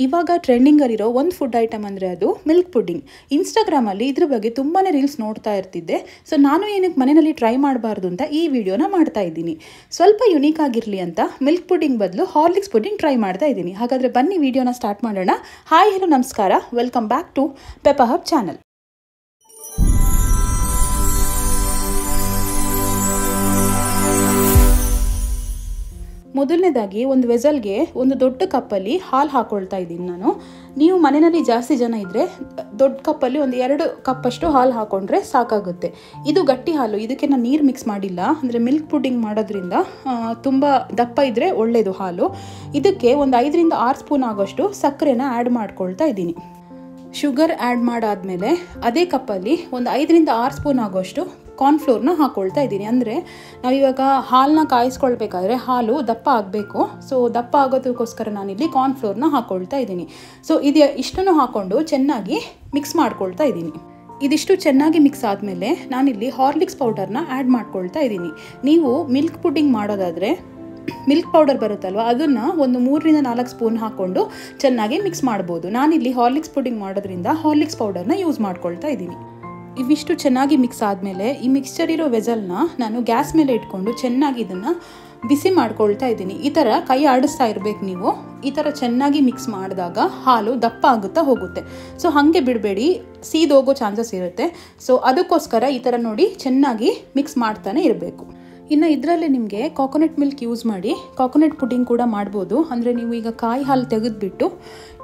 ಇವಾಗ ಟ್ರೆಂಡಿಂಗಲ್ಲಿರೋ ಒಂದು food item ಅಂದರೆ ಅದು ಮಿಲ್ಕ್ ಪುಡ್ಡಿಂಗ್. ಇನ್ಸ್ಟಾಗ್ರಾಮಲ್ಲಿ ಇದ್ರ ಬಗ್ಗೆ ತುಂಬಾ ರೀಲ್ಸ್ ನೋಡ್ತಾ ಇರ್ತಿದ್ದೆ. ಸೊ ನಾನು ಏನಕ್ಕೆ ಮನೆಯಲ್ಲಿ ಟ್ರೈ ಮಾಡಬಾರ್ದು ಅಂತ ಈ ವಿಡಿಯೋನ ಮಾಡ್ತಾ ಇದ್ದೀನಿ. ಸ್ವಲ್ಪ ಯುನೀಕ್ ಆಗಿರಲಿ ಅಂತ ಮಿಲ್ಕ್ ಪುಡ್ಡಿಂಗ್ ಬದಲು ಹಾರ್ಲಿಕ್ಸ್ ಪುಡ್ಡಿಂಗ್ ಟ್ರೈ ಮಾಡ್ತಾ ಇದ್ದೀನಿ. ಹಾಗಾದರೆ ಬನ್ನಿ ವಿಡಿಯೋನ ಸ್ಟಾರ್ಟ್ ಮಾಡೋಣ. ಹಾಯ್ ಹಲೋ ನಮಸ್ಕಾರ, welcome back to Pepper Hub channel. ಮೊದಲನೇದಾಗಿ ಒಂದು ವೆಸಲ್ಗೆ ಒಂದು ದೊಡ್ಡ ಕಪ್ಪಲ್ಲಿ ಹಾಲು ಹಾಕ್ಕೊಳ್ತಾ ಇದ್ದೀನಿ ನಾನು. ನೀವು ಮನೆಯಲ್ಲಿ ಜಾಸ್ತಿ ಜನ ಇದ್ದರೆ ದೊಡ್ಡ ಕಪ್ಪಲ್ಲಿ ಒಂದು 2 ಕಪ್ಪಷ್ಟು ಹಾಲು ಹಾಕ್ಕೊಂಡ್ರೆ ಸಾಕಾಗುತ್ತೆ. ಇದು ಗಟ್ಟಿ ಹಾಲು, ಇದಕ್ಕೆ ನಾನು ನೀರು ಮಿಕ್ಸ್ ಮಾಡಿಲ್ಲ. ಅಂದರೆ ಮಿಲ್ಕ್ ಪುಡ್ಡಿಂಗ್ ಮಾಡೋದ್ರಿಂದ ತುಂಬ ದಪ್ಪ ಇದ್ದರೆ ಒಳ್ಳೆಯದು ಹಾಲು. ಇದಕ್ಕೆ ಒಂದು 5ರಿಂದ 6 ಸ್ಪೂನ್ ಆಗೋಷ್ಟು ಸಕ್ಕರೆನ ಆ್ಯಡ್ ಮಾಡ್ಕೊಳ್ತಾ ಇದ್ದೀನಿ. ಶುಗರ್ ಆ್ಯಡ್ ಮಾಡಾದಮೇಲೆ ಅದೇ ಕಪ್ಪಲ್ಲಿ ಒಂದು 5ರಿಂದ 6 ಸ್ಪೂನ್ ಆಗೋಷ್ಟು ಕಾರ್ನ್ಫ್ಲೋರ್ನ ಹಾಕ್ಕೊಳ್ತಾ ಇದ್ದೀನಿ. ಅಂದರೆ ನಾವಿವಾಗ ಹಾಲನ್ನ ಕಾಯಿಸ್ಕೊಳ್ಬೇಕಾದ್ರೆ ಹಾಲು ದಪ್ಪ ಆಗಬೇಕು. ಸೊ ದಪ್ಪ ಆಗೋದಕ್ಕೋಸ್ಕರ ನಾನಿಲ್ಲಿ ಕಾರ್ನ್ಫ್ಲೋರ್ನ ಹಾಕ್ಕೊಳ್ತಾ ಇದ್ದೀನಿ. ಸೊ ಇಷ್ಟನ್ನು ಹಾಕ್ಕೊಂಡು ಚೆನ್ನಾಗಿ ಮಿಕ್ಸ್ ಮಾಡ್ಕೊಳ್ತಾ ಇದ್ದೀನಿ. ಇದಿಷ್ಟು ಚೆನ್ನಾಗಿ ಮಿಕ್ಸ್ ಆದಮೇಲೆ ನಾನಿಲ್ಲಿ ಹಾರ್ಲಿಕ್ಸ್ ಪೌಡರ್ನ ಆ್ಯಡ್ ಮಾಡ್ಕೊಳ್ತಾ ಇದ್ದೀನಿ. ನೀವು ಮಿಲ್ಕ್ ಪುಡ್ಡಿಂಗ್ ಮಾಡೋದಾದರೆ ಮಿಲ್ಕ್ ಪೌಡರ್ ಬರುತ್ತಲ್ವ, ಅದನ್ನು ಒಂದು 3ರಿಂದ 4 ಸ್ಪೂನ್ ಹಾಕ್ಕೊಂಡು ಚೆನ್ನಾಗಿ ಮಿಕ್ಸ್ ಮಾಡ್ಬೋದು. ನಾನಿಲ್ಲಿ ಹಾರ್ಲಿಕ್ಸ್ ಪುಡ್ಡಿಂಗ್ ಮಾಡೋದ್ರಿಂದ ಹಾರ್ಲಿಕ್ಸ್ ಪೌಡರ್ನ ಯೂಸ್ ಮಾಡ್ಕೊಳ್ತಾ ಇದ್ದೀನಿ. ಇವಿಷ್ಟು ಚೆನ್ನಾಗಿ ಮಿಕ್ಸ್ ಆದಮೇಲೆ ಈ ಮಿಕ್ಸ್ಚರ್ ಇರೋ ವೆಸಲ್ನ ನಾನು ಗ್ಯಾಸ್ ಮೇಲೆ ಇಟ್ಕೊಂಡು ಚೆನ್ನಾಗಿ ಇದನ್ನು ಬಿಸಿ ಮಾಡ್ಕೊಳ್ತಾ ಇದ್ದೀನಿ. ಈ ಥರ ಕೈ ಆಡಿಸ್ತಾ ಇರಬೇಕು ನೀವು. ಈ ಥರ ಚೆನ್ನಾಗಿ ಮಿಕ್ಸ್ ಮಾಡಿದಾಗ ಹಾಲು ದಪ್ಪ ಆಗುತ್ತಾ ಹೋಗುತ್ತೆ. ಸೊ ಹಾಗೆ ಬಿಡಬೇಡಿ, ಸೀದೋಗೋ ಚಾನ್ಸಸ್ ಇರುತ್ತೆ. ಸೊ ಅದಕ್ಕೋಸ್ಕರ ಈ ಥರ ನೋಡಿ ಚೆನ್ನಾಗಿ ಮಿಕ್ಸ್ ಮಾಡ್ತಾನೆ ಇರಬೇಕು. ಇನ್ನು ಇದರಲ್ಲಿ ನಿಮಗೆ ಕೋಕೋನಟ್ ಮಿಲ್ಕ್ ಯೂಸ್ ಮಾಡಿ ಕೋಕೋನಟ್ ಪುಡ್ಡಿಂಗ್ ಕೂಡ ಮಾಡ್ಬೋದು. ಅಂದರೆ ನೀವು ಈಗ ಕಾಯಿ ಹಾಲು ತೆಗೆದುಬಿಟ್ಟು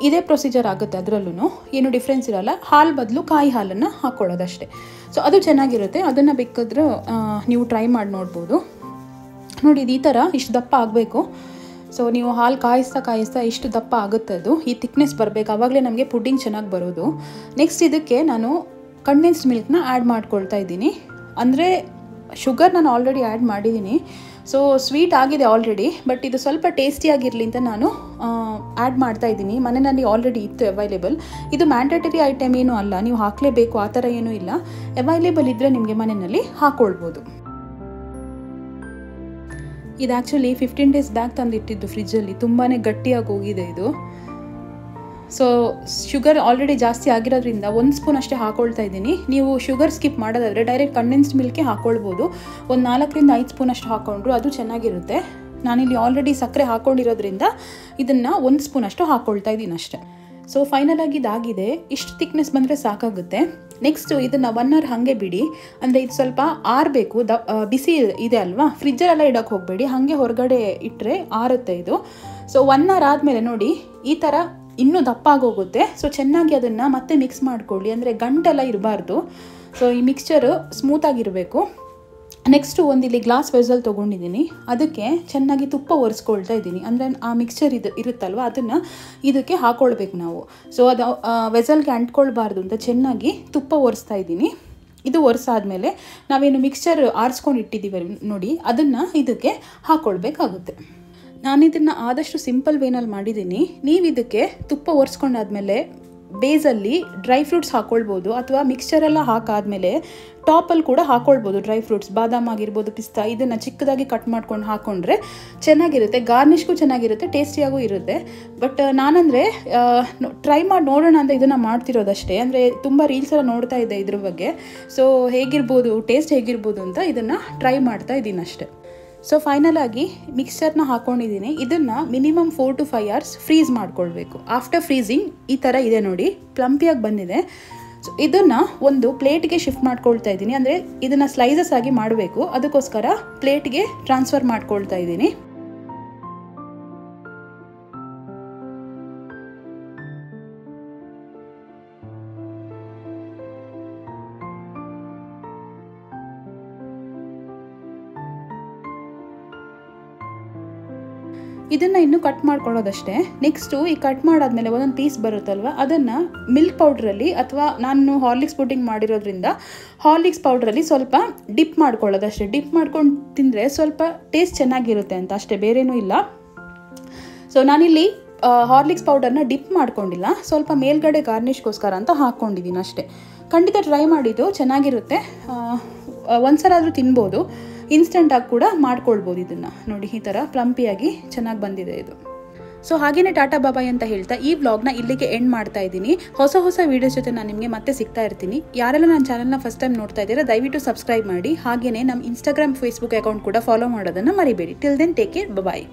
ಇದೇ ಪ್ರೊಸೀಜರ್ ಆಗುತ್ತೆ, ಅದರಲ್ಲೂ ಏನು ಡಿಫ್ರೆನ್ಸ್ ಇರೋಲ್ಲ. ಹಾಲು ಬದಲು ಕಾಯಿ ಹಾಲನ್ನು ಹಾಕ್ಕೊಳ್ಳೋದಷ್ಟೇ. ಸೊ ಅದು ಚೆನ್ನಾಗಿರುತ್ತೆ, ಅದನ್ನು ಬೇಕಾದ್ರೆ ನೀವು ಟ್ರೈ ಮಾಡಿ ನೋಡ್ಬೋದು. ನೋಡಿ, ಇದು ಈ ಥರ ಇಷ್ಟು ದಪ್ಪ ಆಗಬೇಕು. ಸೊ ನೀವು ಹಾಲು ಕಾಯಿಸ್ತಾ ಇಷ್ಟು ದಪ್ಪ ಆಗುತ್ತೆ, ಅದು ಈ ಥಿಕ್ನೆಸ್ ಬರಬೇಕು. ಆವಾಗಲೇ ನಮಗೆ ಪುಡ್ಡಿಂಗ್ ಚೆನ್ನಾಗಿ ಬರೋದು. ನೆಕ್ಸ್ಟ್ ಇದಕ್ಕೆ ನಾನು ಕಂಡೆನ್ಸ್ಡ್ ಮಿಲ್ಕ್ನ ಆ್ಯಡ್ ಮಾಡ್ಕೊಳ್ತಾ ಇದ್ದೀನಿ. ಅಂದರೆ ಶುಗರ್ ನಾನು ಆಲ್ರೆಡಿ ಆ್ಯಡ್ ಮಾಡಿದ್ದೀನಿ. ಸೊ ಸ್ವೀಟ್ ಆಗಿದೆ ಆಲ್ರೆಡಿ, ಬಟ್ ಇದು ಸ್ವಲ್ಪ ಟೇಸ್ಟಿಯಾಗಿರಲಿ ಅಂತ ನಾನು ಆ್ಯಡ್ ಮಾಡ್ತಾ ಇದ್ದೀನಿ. ಮನೆಯಲ್ಲಿ ಆಲ್ರೆಡಿ ಇತ್ತು ಅವೈಲೇಬಲ್. ಇದು ಮ್ಯಾಂಡೇಟರಿ ಐಟಮ್ ಏನೂ ಅಲ್ಲ, ನೀವು ಹಾಕಲೇಬೇಕು ಆ ಥರ ಏನೂ ಇಲ್ಲ. ಅವೈಲೇಬಲ್ ಇದ್ದರೆ ನಿಮಗೆ ಮನೆಯಲ್ಲಿ ಹಾಕ್ಕೊಳ್ಬೋದು. ಇದು ಆ್ಯಕ್ಚುಲಿ 15 ಡೇಸ್ ಬ್ಯಾಕ್ ತಂದಿಟ್ಟಿದ್ದು ಫ್ರಿಜ್ಜಲ್ಲಿ. ತುಂಬಾ ಗಟ್ಟಿಯಾಗಿ ಹೋಗಿದೆ ಇದು. ಸೊ ಶುಗರ್ ಆಲ್ರೆಡಿ ಜಾಸ್ತಿ ಆಗಿರೋದ್ರಿಂದ 1 ಸ್ಪೂನ್ ಅಷ್ಟೇ ಹಾಕ್ಕೊಳ್ತಾ ಇದ್ದೀನಿ. ನೀವು ಶುಗರ್ ಸ್ಕಿಪ್ ಮಾಡೋದಾದರೆ ಡೈರೆಕ್ಟ್ ಕಂಡೆನ್ಸ್ಡ್ ಮಿಲ್ಕೆ ಹಾಕ್ಕೊಳ್ಬೋದು. ಒಂದು 4ರಿಂದ 5 ಸ್ಪೂನ್ ಅಷ್ಟು ಹಾಕ್ಕೊಂಡ್ರು ಅದು ಚೆನ್ನಾಗಿರುತ್ತೆ. ನಾನಿಲ್ಲಿ ಆಲ್ರೆಡಿ ಸಕ್ಕರೆ ಹಾಕ್ಕೊಂಡಿರೋದ್ರಿಂದ ಇದನ್ನು 1 ಸ್ಪೂನ್ ಅಷ್ಟು ಹಾಕ್ಕೊಳ್ತಾ ಇದ್ದೀನಿ ಅಷ್ಟೇ. ಸೊ ಫೈನಲಾಗಿ ಇದಾಗಿದೆ. ಇಷ್ಟು ಥಿಕ್ನೆಸ್ ಬಂದರೆ ಸಾಕಾಗುತ್ತೆ. ನೆಕ್ಸ್ಟು ಇದನ್ನು 1 ಅವರ್ ಹಾಗೆ ಬಿಡಿ. ಅಂದರೆ ಇದು ಸ್ವಲ್ಪ ಆರಬೇಕು. ಬಿಸಿ ಇದೆ ಅಲ್ವಾ, ಫ್ರಿಜ್ಜಲ್ಲೆಲ್ಲ ಇಡೋಕ್ಕೆ ಹೋಗಬೇಡಿ, ಹಾಗೆ ಹೊರಗಡೆ ಇಟ್ಟರೆ ಆರುತ್ತೆ ಇದು. ಸೊ 1 ಅವರ್ ಆದಮೇಲೆ ನೋಡಿ ಈ ಥರ ಇನ್ನೂ ದಪ್ಪ ಆಗೋಗುತ್ತೆ. ಸೊ ಚೆನ್ನಾಗಿ ಅದನ್ನು ಮತ್ತೆ ಮಿಕ್ಸ್ ಮಾಡ್ಕೊಳ್ಳಿ, ಅಂದರೆ ಗಂಟೆಲ್ಲ ಇರಬಾರ್ದು. ಸೊ ಈ ಮಿಕ್ಸ್ಚರು ಸ್ಮೂತಾಗಿರಬೇಕು. ನೆಕ್ಸ್ಟು ಇಲ್ಲಿ ಗ್ಲಾಸ್ ವೆಸಲ್ ತೊಗೊಂಡಿದ್ದೀನಿ. ಅದಕ್ಕೆ ಚೆನ್ನಾಗಿ ತುಪ್ಪ ಒರೆಸ್ಕೊಳ್ತಾ ಇದ್ದೀನಿ. ಅಂದರೆ ಆ ಮಿಕ್ಸ್ಚರ್ ಇರುತ್ತಲ್ವ, ಅದನ್ನು ಇದಕ್ಕೆ ಹಾಕ್ಕೊಳ್ಬೇಕು ನಾವು. ಸೊ ಅದು ವೆಸಲ್ಗೆ ಅಂಟ್ಕೊಳ್ಬಾರ್ದು ಅಂತ ಚೆನ್ನಾಗಿ ತುಪ್ಪ ಒರೆಸ್ತಾ ಇದ್ದೀನಿ. ಇದು ಒರೆಸಾದ್ಮೇಲೆ ನಾವೇನು ಮಿಕ್ಸ್ಚರ್ ಆರಿಸ್ಕೊಂಡು ಇಟ್ಟಿದ್ದೀವಿ ನೋಡಿ, ಅದನ್ನು ಇದಕ್ಕೆ ಹಾಕ್ಕೊಳ್ಬೇಕಾಗುತ್ತೆ. ನಾನಿದನ್ನು ಆದಷ್ಟು ಸಿಂಪಲ್ ವೇನಲ್ಲಿ ಮಾಡಿದ್ದೀನಿ. ನೀವು ಇದಕ್ಕೆ ತುಪ್ಪ ಒರೆಸ್ಕೊಂಡಾದ್ಮೇಲೆ ಬೇಸಲ್ಲಿ ಡ್ರೈ ಫ್ರೂಟ್ಸ್ ಹಾಕ್ಕೊಳ್ಬೋದು, ಅಥವಾ ಮಿಕ್ಸ್ಚರೆಲ್ಲ ಹಾಕಾದ್ಮೇಲೆ ಟಾಪಲ್ಲಿ ಕೂಡ ಹಾಕ್ಕೊಳ್ಬೋದು ಡ್ರೈ ಫ್ರೂಟ್ಸ್. ಬಾದಾಮ್ ಆಗಿರ್ಬೋದು, ಪಿಸ್ತಾ, ಇದನ್ನು ಚಿಕ್ಕದಾಗಿ ಕಟ್ ಮಾಡ್ಕೊಂಡು ಹಾಕ್ಕೊಂಡ್ರೆ ಚೆನ್ನಾಗಿರುತ್ತೆ. ಗಾರ್ನಿಷ್ಗೂ ಚೆನ್ನಾಗಿರುತ್ತೆ, ಟೇಸ್ಟಿಯಾಗೂ ಇರುತ್ತೆ. ಬಟ್ ನಾನಂದರೆ ಟ್ರೈ ಮಾಡಿ ನೋಡೋಣ ಅಂತ ಇದನ್ನು ಮಾಡ್ತಿರೋದಷ್ಟೇ. ಅಂದರೆ ತುಂಬ ರೀಲ್ಸ್ ಎಲ್ಲ ನೋಡ್ತಾ ಇದ್ದೆ ಇದ್ರ ಬಗ್ಗೆ. ಸೊ ಹೇಗಿರ್ಬೋದು, ಟೇಸ್ಟ್ ಹೇಗಿರ್ಬೋದು ಅಂತ ಇದನ್ನು ಟ್ರೈ ಮಾಡ್ತಾ ಇದ್ದೀನಿ ಅಷ್ಟೇ. ಸೊ ಫೈನಲಾಗಿ ಮಿಕ್ಸ್ಚರ್ನ ಹಾಕ್ಕೊಂಡಿದ್ದೀನಿ. ಇದನ್ನು ಮಿನಿಮಮ್ 4 to 5 hours ಫ್ರೀಸ್ ಮಾಡ್ಕೊಳ್ಬೇಕು. ಆಫ್ಟರ್ ಫ್ರೀಸಿಂಗ್ ಈ ಥರ ಇದೆ ನೋಡಿ, ಪ್ಲಂಪಿಯಾಗಿ ಬಂದಿದೆ. ಸೊ ಇದನ್ನು ಒಂದು ಪ್ಲೇಟ್ಗೆ ಶಿಫ್ಟ್ ಮಾಡ್ಕೊಳ್ತಾ ಇದ್ದೀನಿ. ಅಂದರೆ ಇದನ್ನು ಸ್ಲೈಸಸ್ ಆಗಿ ಮಾಡಬೇಕು, ಅದಕ್ಕೋಸ್ಕರ ಪ್ಲೇಟ್ಗೆ ಟ್ರಾನ್ಸ್ಫರ್ ಮಾಡ್ಕೊಳ್ತಾ ಇದ್ದೀನಿ. ಇದನ್ನು ಇನ್ನೂ ಕಟ್ ಮಾಡ್ಕೊಳ್ಳೋದಷ್ಟೇ. ನೆಕ್ಸ್ಟು ಈ ಕಟ್ ಮಾಡಾದ್ಮೇಲೆ ಒಂದೊಂದು ಪೀಸ್ ಬರುತ್ತಲ್ವ, ಅದನ್ನು ಮಿಲ್ಕ್ ಪೌಡ್ರಲ್ಲಿ, ಅಥವಾ ನಾನು ಹಾರ್ಲಿಕ್ಸ್ ಪುಡ್ಡಿಂಗ್ ಮಾಡಿರೋದ್ರಿಂದ ಹಾರ್ಲಿಕ್ಸ್ ಪೌಡ್ರಲ್ಲಿ ಸ್ವಲ್ಪ ಡಿಪ್ ಮಾಡ್ಕೊಳ್ಳೋದಷ್ಟೇ. ಡಿಪ್ ಮಾಡ್ಕೊಂಡು ತಿಂದರೆ ಸ್ವಲ್ಪ ಟೇಸ್ಟ್ ಚೆನ್ನಾಗಿರುತ್ತೆ ಅಂತ ಅಷ್ಟೇ, ಬೇರೇನೂ ಇಲ್ಲ. ಸೊ ನಾನಿಲ್ಲಿ ಹಾರ್ಲಿಕ್ಸ್ ಪೌಡರ್ನ ಡಿಪ್ ಮಾಡ್ಕೊಂಡಿಲ್ಲ, ಸ್ವಲ್ಪ ಮೇಲ್ಗಡೆ ಗಾರ್ನಿಷ್ಗೋಸ್ಕರ ಅಂತ ಹಾಕ್ಕೊಂಡಿದ್ದೀನಿ ಅಷ್ಟೇ. ಖಂಡಿತ ಟ್ರೈ ಮಾಡಿದ್ದು ಚೆನ್ನಾಗಿರುತ್ತೆ. ಒಂದ್ಸಲ ಆದರೂ ತಿನ್ಬೋದು. ಇನ್ಸ್ಟೆಂಟಾಗಿ ಕೂಡ ಮಾಡ್ಕೊಳ್ಬೋದು ಇದನ್ನು. ನೋಡಿ ಈ ಥರ ಪ್ಲಂಪಿಯಾಗಿ ಚೆನ್ನಾಗಿ ಬಂದಿದೆ ಇದು. ಸೊ ಹಾಗೇನೆ ಟಾಟಾ ಬಾಬಾಯ್ ಅಂತ ಹೇಳ್ತಾ ಈ ವ್ಲಾಗ್ನ ಇಲ್ಲಿಗೆ ಎಂಡ್ ಮಾಡ್ತಾ ಇದ್ದೀನಿ. ಹೊಸ ವೀಡಿಯೋಸ್ ಜೊತೆ ನಾನು ನಿಮಗೆ ಮತ್ತೆ ಸಿಗ್ತಾ ಇರ್ತೀನಿ. ಯಾರೆಲ್ಲ ನನ್ನ ಚಾನಲ್ನ ಫಸ್ಟ್ ಟೈಮ್ ನೋಡ್ತಾ ಇದ್ದೀರಾ ದಯವಿಟ್ಟು ಸಬ್ಸ್ಕ್ರೈಬ್ ಮಾಡಿ. ಹಾಗೇನೆ ನಮ್ಮ ಇನ್ಸ್ಟಾಗ್ರಾಮ್ ಫೇಸ್ಬುಕ್ ಅಕೌಂಟ್ ಕೂಡ ಫಾಲೋ ಮಾಡೋದನ್ನು ಮರಿಬೇಡಿ. ಟಿಲ್ ದೆನ್ ಟೇಕ್ ಕೇರ್, ಬಾಯ್.